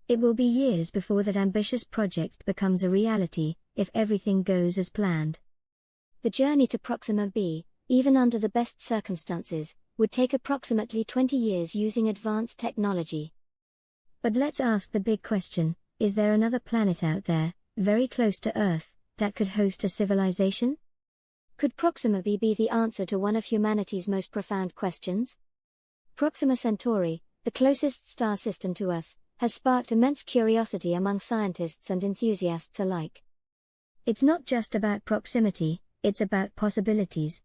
It will be years before that ambitious project becomes a reality, if everything goes as planned. The journey to Proxima b, even under the best circumstances, would take approximately 20 years using advanced technology. But let's ask the big question, is there another planet out there, very close to Earth, that could host a civilization? Could Proxima b be the answer to one of humanity's most profound questions? Proxima Centauri, the closest star system to us, has sparked immense curiosity among scientists and enthusiasts alike. It's not just about proximity, it's about possibilities.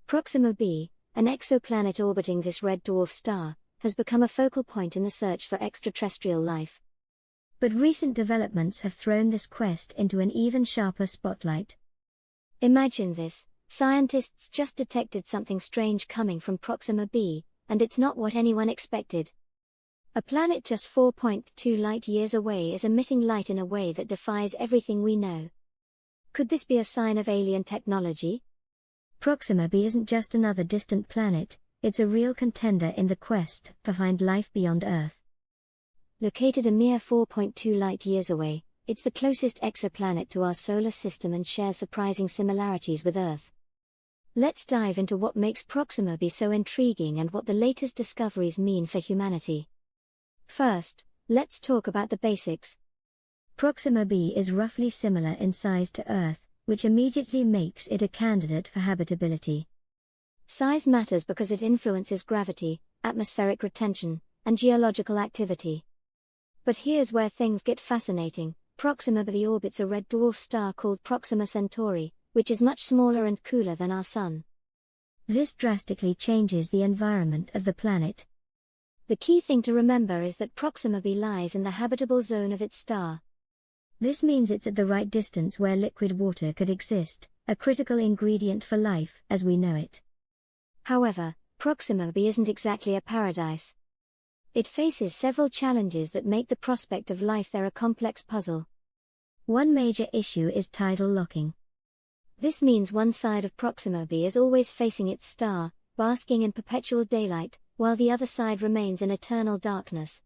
Proxima b, an exoplanet orbiting this red dwarf star, has become a focal point in the search for extraterrestrial life. But recent developments have thrown this quest into an even sharper spotlight. Imagine this, scientists just detected something strange coming from Proxima b, and it's not what anyone expected. A planet just 4.2 light-years away is emitting light in a way that defies everything we know. Could this be a sign of alien technology? Proxima b isn't just another distant planet, it's a real contender in the quest to find life beyond Earth. Located a mere 4.2 light-years away, it's the closest exoplanet to our solar system and shares surprising similarities with Earth. Let's dive into what makes Proxima b so intriguing and what the latest discoveries mean for humanity. First, let's talk about the basics. Proxima b is roughly similar in size to Earth, which immediately makes it a candidate for habitability. Size matters because it influences gravity, atmospheric retention, and geological activity. But here's where things get fascinating. Proxima b orbits a red dwarf star called Proxima Centauri, which is much smaller and cooler than our Sun. This drastically changes the environment of the planet. The key thing to remember is that Proxima b lies in the habitable zone of its star. This means it's at the right distance where liquid water could exist, a critical ingredient for life as we know it. However, Proxima b isn't exactly a paradise. It faces several challenges that make the prospect of life there a complex puzzle. One major issue is tidal locking. This means one side of Proxima b is always facing its star, basking in perpetual daylight, while the other side remains in eternal darkness.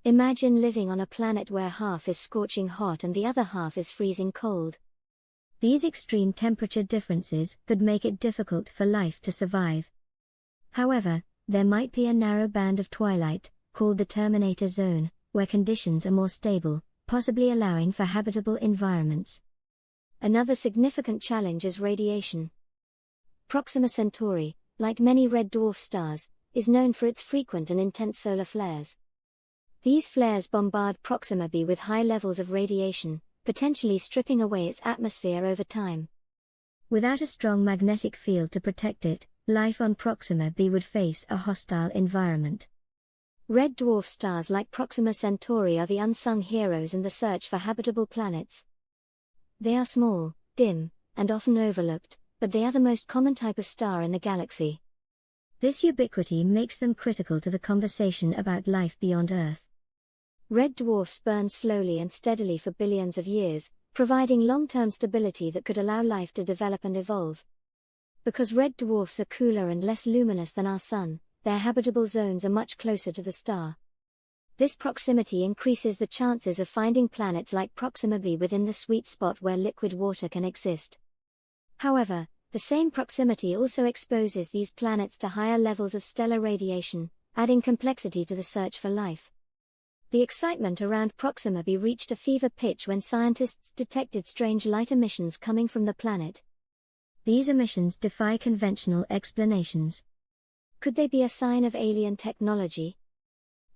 Imagine living on a planet where half is scorching hot and the other half is freezing cold. These extreme temperature differences could make it difficult for life to survive. However, there might be a narrow band of twilight, called the terminator zone, where conditions are more stable, possibly allowing for habitable environments. Another significant challenge is radiation. Proxima Centauri, like many red dwarf stars, is known for its frequent and intense solar flares. These flares bombard Proxima b with high levels of radiation, potentially stripping away its atmosphere over time. Without a strong magnetic field to protect it, life on Proxima b would face a hostile environment. Red dwarf stars like Proxima Centauri are the unsung heroes in the search for habitable planets. They are small, dim, and often overlooked, but they are the most common type of star in the galaxy. This ubiquity makes them critical to the conversation about life beyond Earth. Red dwarfs burn slowly and steadily for billions of years, providing long-term stability that could allow life to develop and evolve. Because red dwarfs are cooler and less luminous than our Sun, their habitable zones are much closer to the star. This proximity increases the chances of finding planets like Proxima b within the sweet spot where liquid water can exist. However, the same proximity also exposes these planets to higher levels of stellar radiation, adding complexity to the search for life. The excitement around Proxima b reached a fever pitch when scientists detected strange light emissions coming from the planet. These emissions defy conventional explanations. Could they be a sign of alien technology?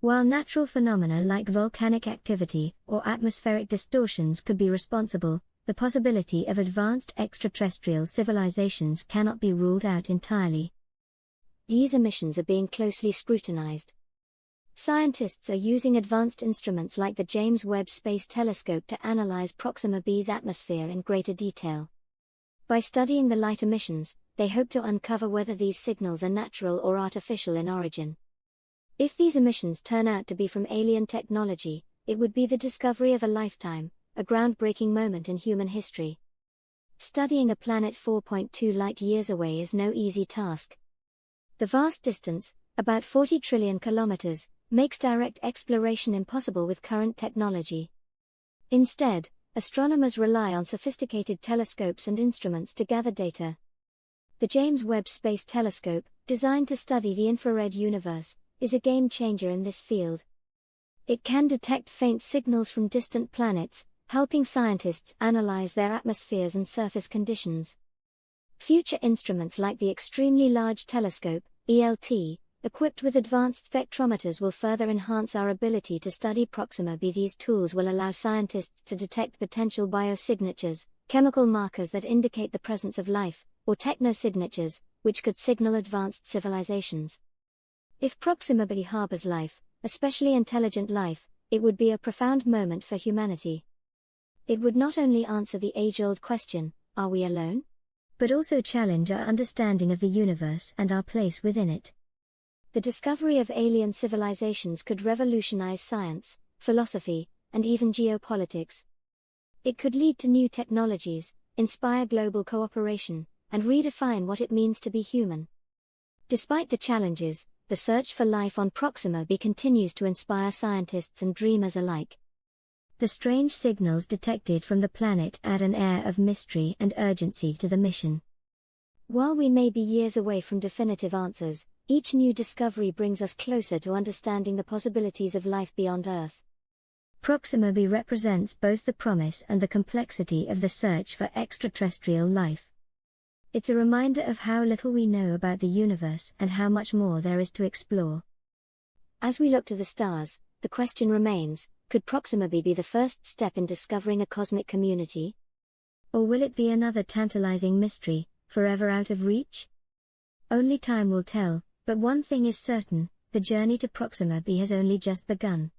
While natural phenomena like volcanic activity or atmospheric distortions could be responsible, the possibility of advanced extraterrestrial civilizations cannot be ruled out entirely. These emissions are being closely scrutinized. Scientists are using advanced instruments like the James Webb Space Telescope to analyze Proxima b's atmosphere in greater detail. By studying the light emissions, they hope to uncover whether these signals are natural or artificial in origin. If these emissions turn out to be from alien technology, it would be the discovery of a lifetime, a groundbreaking moment in human history. Studying a planet 4.2 light-years away is no easy task. The vast distance, about 40 trillion kilometers, makes direct exploration impossible with current technology. Instead, astronomers rely on sophisticated telescopes and instruments to gather data. The James Webb Space Telescope, designed to study the infrared universe, is a game changer in this field. It can detect faint signals from distant planets, helping scientists analyze their atmospheres and surface conditions. Future instruments like the Extremely Large Telescope, ELT, equipped with advanced spectrometers will further enhance our ability to study Proxima b. These tools will allow scientists to detect potential biosignatures, chemical markers that indicate the presence of life, or technosignatures, which could signal advanced civilizations. If Proxima b harbors life, especially intelligent life, it would be a profound moment for humanity. It would not only answer the age-old question, are we alone? But also challenge our understanding of the universe and our place within it. The discovery of alien civilizations could revolutionize science, philosophy, and even geopolitics. It could lead to new technologies, inspire global cooperation, and redefine what it means to be human. Despite the challenges, the search for life on Proxima b continues to inspire scientists and dreamers alike. The strange signals detected from the planet add an air of mystery and urgency to the mission. While we may be years away from definitive answers, each new discovery brings us closer to understanding the possibilities of life beyond Earth. Proxima b represents both the promise and the complexity of the search for extraterrestrial life. It's a reminder of how little we know about the universe and how much more there is to explore. As we look to the stars, the question remains, could Proxima b be the first step in discovering a cosmic community? Or will it be another tantalizing mystery, forever out of reach? Only time will tell, but one thing is certain, the journey to Proxima b has only just begun.